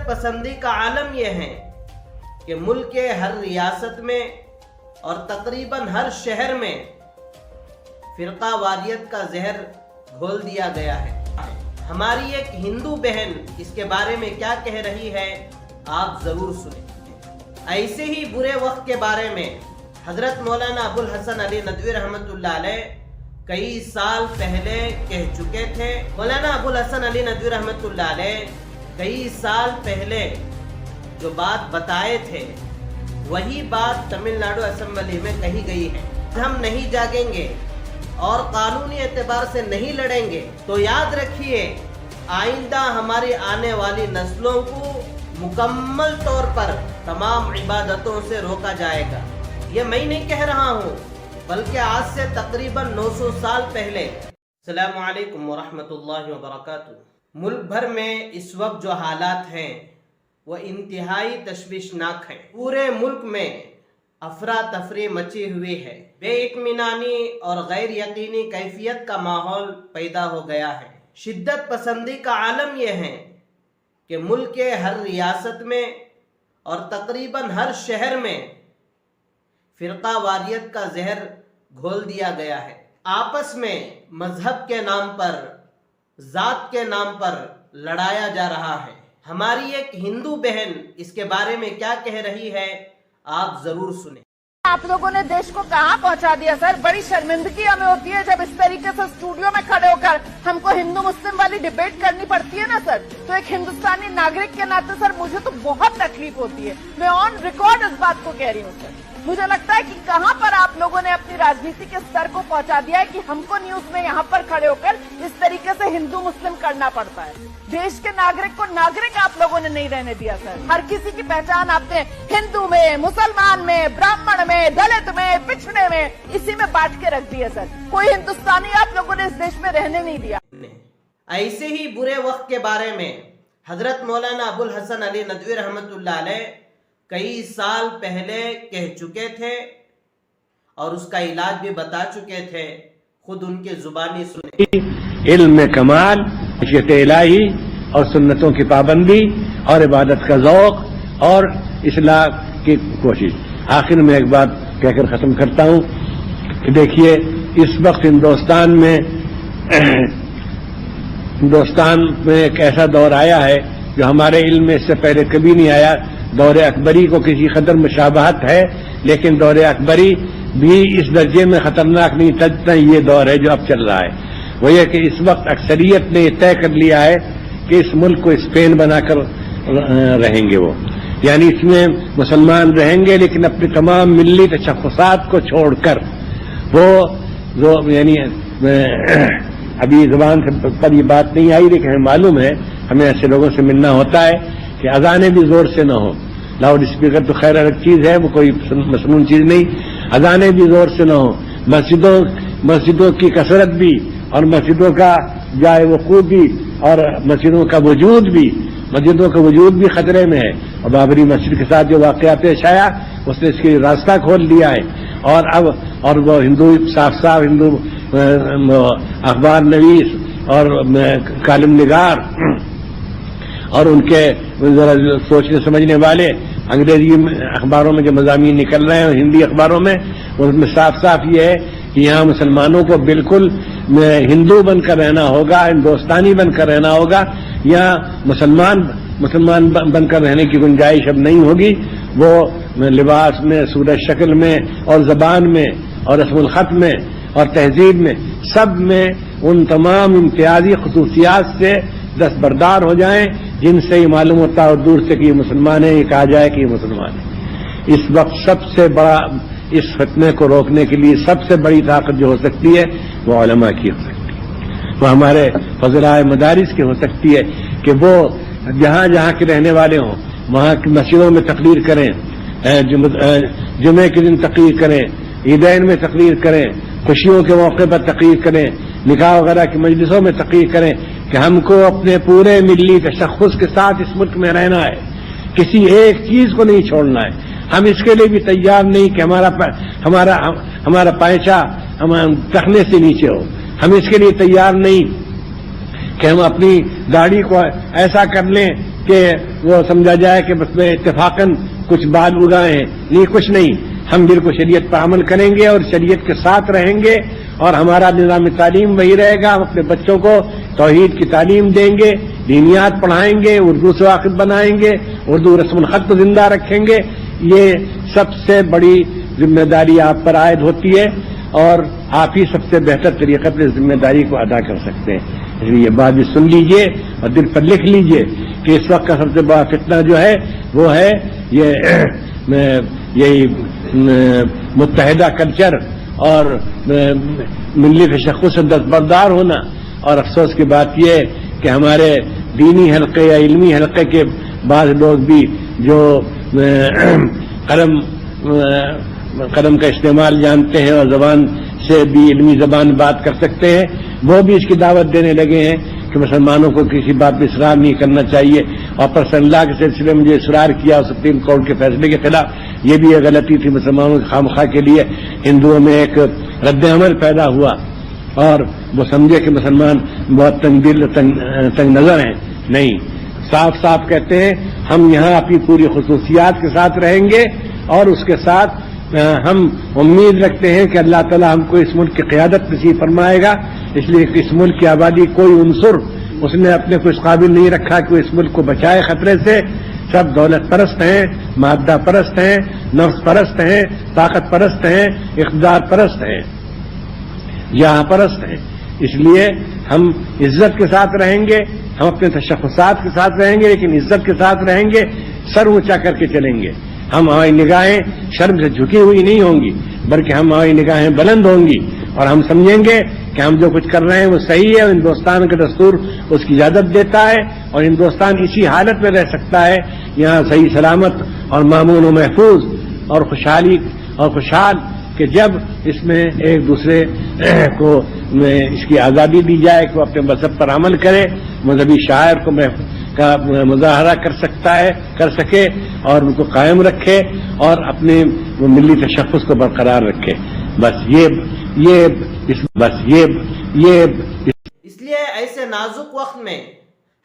شدت پسندی کا عالم یہ ہے کہ ملک کے ہر ریاست میں اور تقریباً ہر شہر میں فرقہ واریت کا زہر گھول دیا گیا ہے۔ ہماری ایک ہندو بہن اس کے بارے میں کیا کہہ رہی ہے آپ ضرور سنیں۔ ایسے ہی برے وقت کے بارے میں حضرت مولانا ابو الحسن علی ندوی رحمۃ اللہ علیہ کئی سال پہلے کہہ چکے تھے۔ مولانا ابو الحسن علی ندوی رحمۃ اللہ علیہ کئی سال پہلے جو بات بتائے تھے وہی بات تمل ناڈو اسمبلی میں کہی گئی ہے۔ ہم نہیں جاگیں گے اور قانونی اعتبار سے نہیں لڑیں گے تو یاد رکھیے آئندہ ہماری آنے والی نسلوں کو مکمل طور پر تمام عبادتوں سے روکا جائے گا۔ یہ میں نہیں کہہ رہا ہوں بلکہ آج سے تقریباً 900 سال پہلے۔ السلام علیکم ورحمۃ اللہ وبرکاتہ۔ ملک بھر میں اس وقت جو حالات ہیں وہ انتہائی تشویشناک ہیں۔ پورے ملک میں افراتفری مچی ہوئی ہے، بے اطمینانی اور غیر یقینی کیفیت کا ماحول پیدا ہو گیا ہے۔ شدت پسندی کا عالم یہ ہے کہ ملک کے ہر ریاست میں اور تقریباً ہر شہر میں فرقہ واریت کا زہر گھول دیا گیا ہے۔ آپس میں مذہب کے نام پر، ذات کے نام پر لڑایا جا رہا ہے۔ ہماری ایک ہندو بہن اس کے بارے میں کیا کہہ رہی ہے آپ ضرور سنیں۔ آپ لوگوں نے دیش کو کہاں پہنچا دیا سر؟ بڑی شرمندگی ہمیں ہوتی ہے جب اس طریقے سے اسٹوڈیو میں کھڑے ہو کر ہم کو ہندو مسلم والی ڈیبیٹ کرنی پڑتی ہے نا سر۔ تو ایک ہندوستانی ناگرک کے ناطے سر مجھے تو بہت تکلیف ہوتی ہے۔ میں آن ریکارڈ اس بات کو کہہ رہی ہوں سر۔ مجھے لگتا ہے کہ کہاں پر آپ لوگوں نے اپنی راجنیتی کے سر کو پہنچا دیا ہے کہ ہم کو نیوز میں یہاں پر کھڑے ہو کر اس طریقے سے ہندو مسلم کرنا پڑتا ہے۔ دیش کے ناگرک کو ناگرک آپ لوگوں نے نہیں رہنے دیا سر۔ ہر کسی کی پہچان آپ نے ہندو میں، مسلمان میں، براہمن میں، دلت میں، پچھڑے میں، اسی میں بانٹ کے رکھ دیا سر۔ کوئی ہندوستانی آپ لوگوں نے اس دیش میں رہنے نہیں دیا۔ ایسے ہی برے وقت کے بارے میں حضرت مولانا ابو الحسن علی ندوی رحمۃ اللہ علیہ کئی سال پہلے کہہ چکے تھے اور اس کا علاج بھی بتا چکے تھے، خود ان کے زبانی سنیں۔ علم میں کمال، خشیت الہی اور سنتوں کی پابندی اور عبادت کا ذوق اور اصلاح کی کوشش۔ آخر میں ایک بات کہہ کر ختم کرتا ہوں کہ دیکھیے اس وقت ہندوستان میں ایک ایسا دور آیا ہے جو ہمارے علم میں اس سے پہلے کبھی نہیں آیا۔ دور اکبری کو کسی قدر مشابہت ہے لیکن دور اکبری بھی اس درجے میں خطرناک نہیں تھا یہ دور ہے جو اب چل رہا ہے۔ وہ یہ کہ اس وقت اکثریت نے یہ طے کر لیا ہے کہ اس ملک کو اسپین بنا کر رہیں گے وہ، یعنی اس میں مسلمان رہیں گے لیکن اپنے تمام ملی تشخصات کو چھوڑ کر وہ یعنی ابھی زبان پر یہ بات نہیں آئی لیکن ہمیں معلوم ہے، ہمیں ایسے لوگوں سے ملنا ہوتا ہے کہ اذانیں بھی زور سے نہ ہو۔ لاؤڈ اسپیکر تو خیر الگ چیز ہے، وہ کوئی مسنون چیز نہیں، اذانیں بھی زور سے نہ ہو۔ مسجدوں کی کثرت بھی اور مسجدوں کا جائے وقوع بھی اور مسجدوں کا وجود بھی خطرے میں ہے۔ اور بابری مسجد کے ساتھ جو واقعہ پیش آیا اس نے اس کے راستہ کھول دیا ہے۔ اور وہ ہندو صاف ہندو اخبار نویس اور کالم نگار اور ان کے ذرا سوچنے سمجھنے والے انگریزی اخباروں میں جو مضامین نکل رہے ہیں اور ہندی اخباروں میں اس میں صاف یہ ہے کہ یہاں مسلمانوں کو بالکل ہندو بن کر رہنا ہوگا، ہندوستانی بن کر رہنا ہوگا، یہاں مسلمان بن کر رہنے کی گنجائش اب نہیں ہوگی۔ وہ لباس میں، صورت شکل میں اور زبان میں اور رسم الخط میں اور تہذیب میں سب میں ان تمام امتیازی خصوصیات سے دستبردار ہو جائیں جن سے یہ معلوم ہوتا ہے اور دور سے کہ یہ مسلمان ہے، یہ کہا جائے کہ یہ مسلمان ہے۔ اس وقت سب سے بڑا اس فتنے کو روکنے کے لیے سب سے بڑی طاقت جو ہو سکتی ہے وہ علماء کی ہو سکتی ہے، وہ ہمارے فضلائے مدارس کی ہو سکتی ہے کہ وہ جہاں کے رہنے والے ہوں وہاں کی مسجدوں میں تقریر کریں، جمعے کے دن تقریر کریں، عیدین میں تقریر کریں، خوشیوں کے موقع پر تقریر کریں، نکاح وغیرہ کی مجلسوں میں تقریر کریں کہ ہم کو اپنے پورے ملی تشخص کے ساتھ اس ملک میں رہنا ہے، کسی ایک چیز کو نہیں چھوڑنا ہے۔ ہم اس کے لیے بھی تیار نہیں کہ ہمارا پائچہ ٹخنے سے نیچے ہو، ہم اس کے لیے تیار نہیں کہ ہم اپنی داڑھی کو ایسا کر لیں کہ وہ سمجھا جائے کہ بس میں اتفاقاً کچھ بال اگائے ہیں، نہیں، کچھ نہیں. ہم بالکل شریعت پر عمل کریں گے اور شریعت کے ساتھ رہیں گے، اور ہمارا نظام تعلیم وہی رہے گا. ہم اپنے بچوں کو توحید کی تعلیم دیں گے، دینیات پڑھائیں گے، اردو سے واقف بنائیں گے، اردو رسم الخط کو زندہ رکھیں گے. یہ سب سے بڑی ذمہ داری آپ پر عائد ہوتی ہے، اور آپ ہی سب سے بہتر طریقے پر ذمہ داری کو ادا کر سکتے ہیں. اس لیے یہ بات بھی سن لیجئے اور دل پر لکھ لیجئے کہ اس وقت کا سب سے بڑا فتنہ جو ہے وہ ہے یہی متحدہ کلچر اور ملی تشخص سے دستبردار ہونا. اور افسوس کی بات یہ ہے کہ ہمارے دینی حلقے یا علمی حلقے کے بعض لوگ بھی جو قلم کا استعمال جانتے ہیں اور زبان سے بھی علمی زبان بات کر سکتے ہیں، وہ بھی اس کی دعوت دینے لگے ہیں کہ مسلمانوں کو کسی بات پہ اصرار نہیں کرنا چاہیے. اور پرسنل لا کے سلسلے میں جو اصرار کیا سپریم کورٹ کے فیصلے کے خلاف، یہ بھی ایک غلطی تھی. مسلمانوں کے خامخواہ کے لیے ہندوؤں میں ایک رد عمل پیدا ہوا اور وہ سمجھے کہ مسلمان بہت تنگ دل تنگ نظر ہیں. نہیں، صاف صاف کہتے ہیں ہم یہاں اپنی پوری خصوصیات کے ساتھ رہیں گے، اور اس کے ساتھ ہم امید رکھتے ہیں کہ اللہ تعالیٰ ہم کو اس ملک کی قیادت نصیب فرمائے گا. اس لیے کہ اس ملک کی آبادی کوئی عنصر اس نے اپنے کو اس قابل نہیں رکھا کہ وہ اس ملک کو بچائے خطرے سے. سب دولت پرست ہیں، مادہ پرست ہیں، نفس پرست ہیں، طاقت پرست ہیں، اقتدار پرست ہیں، یہاں پرست ہیں. اس لیے ہم عزت کے ساتھ رہیں گے، ہم اپنے تشخصات کے ساتھ رہیں گے، لیکن عزت کے ساتھ رہیں گے، سر اونچا کر کے چلیں گے. ہماری نگاہیں شرم سے جھکی ہوئی نہیں ہوں گی، بلکہ ہماری نگاہیں بلند ہوں گی، اور ہم سمجھیں گے کہ ہم جو کچھ کر رہے ہیں وہ صحیح ہے، اور ہندوستان کا دستور اس کی اجازت دیتا ہے، اور ہندوستان اسی حالت میں رہ سکتا ہے یہاں صحیح سلامت اور مامون و محفوظ اور خوشحالی اور خوشحال، کہ جب اس میں ایک دوسرے کو اس کی آزادی دی جائے کہ وہ اپنے مذہب پر عمل کرے، مذہبی شاعر کا مظاہرہ کر سکے اور ان کو قائم رکھے اور اپنے ملی تشخص کو برقرار رکھے. اس لیے ایسے نازک وقت میں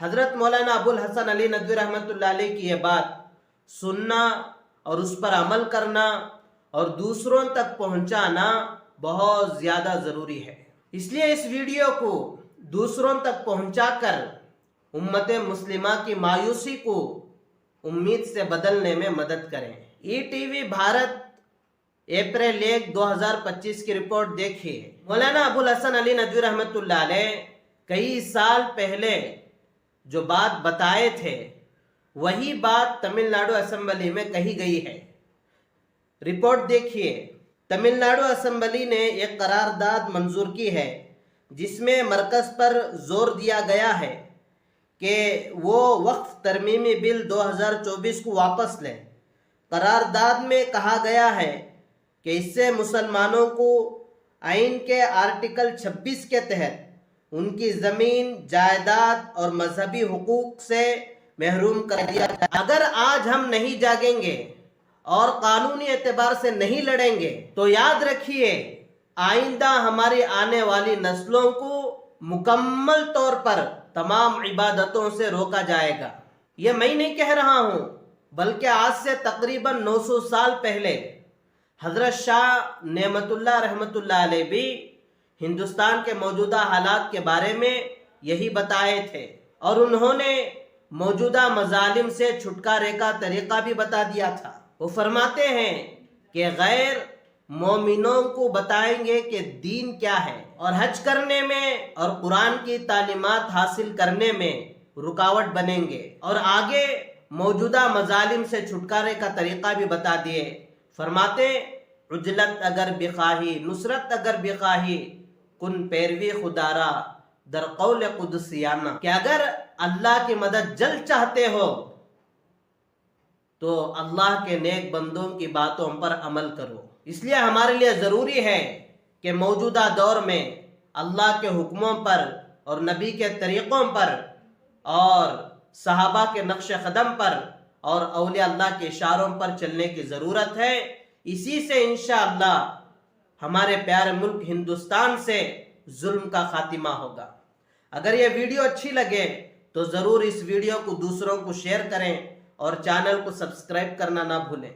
حضرت مولانا ابو الحسن علی ندوی رحمۃ اللہ علیہ کی یہ بات سننا اور اس پر عمل کرنا اور دوسروں تک پہنچانا بہت زیادہ ضروری ہے. اس لیے اس ویڈیو کو دوسروں تک پہنچا کر امت مسلمہ کی مایوسی کو امید سے بدلنے میں مدد کریں. E T V Bharat April 1 2025 کی رپورٹ دیکھیے. مولانا ابو الحسن علی ندوی رحمۃ اللہ علیہ کئی سال پہلے جو بات بتائے تھے وہی بات تمل ناڈو اسمبلی میں کہی گئی ہے. رپورٹ دیکھیے. تمل ناڈو اسمبلی نے ایک قرارداد منظور کی ہے جس میں مرکز پر زور دیا گیا ہے کہ وہ وقف ترمیمی بل 2024 کو واپس لیں. قرارداد میں کہا گیا ہے کہ اس سے مسلمانوں کو آئین کے آرٹیکل 26 کے تحت ان کی زمین، جائیداد اور مذہبی حقوق سے محروم کر دیا جائے. اگر آج ہم نہیں جاگیں گے اور قانونی اعتبار سے نہیں لڑیں گے تو یاد رکھیے آئندہ ہماری آنے والی نسلوں کو مکمل طور پر تمام عبادتوں سے روکا جائے گا. یہ میں نہیں کہہ رہا ہوں بلکہ آج سے تقریباً 900 سال پہلے حضرت شاہ نعمت اللہ رحمت اللہ علیہ بھی ہندوستان کے موجودہ حالات کے بارے میں یہی بتائے تھے، اور انہوں نے موجودہ مظالم سے چھٹکارے کا طریقہ بھی بتا دیا تھا. وہ فرماتے ہیں کہ غیر مومنوں کو بتائیں گے کہ دین کیا ہے، اور حج کرنے میں اور قرآن کی تعلیمات حاصل کرنے میں رکاوٹ بنیں گے، اور آگے موجودہ مظالم سے چھٹکارے کا طریقہ بھی بتا دیے. فرماتے عجلت اگر بخواہی، نصرت اگر بخواہی، کن پیروی خدارا در قول قدسیانہ، کہ اگر اللہ کی مدد جلد چاہتے ہو تو اللہ کے نیک بندوں کی باتوں پر عمل کرو. اس لیے ہمارے لیے ضروری ہے کہ موجودہ دور میں اللہ کے حکموں پر اور نبی کے طریقوں پر اور صحابہ کے نقش قدم پر اور اولیاء اللہ کے اشاروں پر چلنے کی ضرورت ہے. اسی سے انشاءاللہ ہمارے پیارے ملک ہندوستان سے ظلم کا خاتمہ ہوگا. اگر یہ ویڈیو اچھی لگے تو ضرور اس ویڈیو کو دوسروں کو شیئر کریں اور چینل کو سبسکرائب کرنا نہ بھولیں۔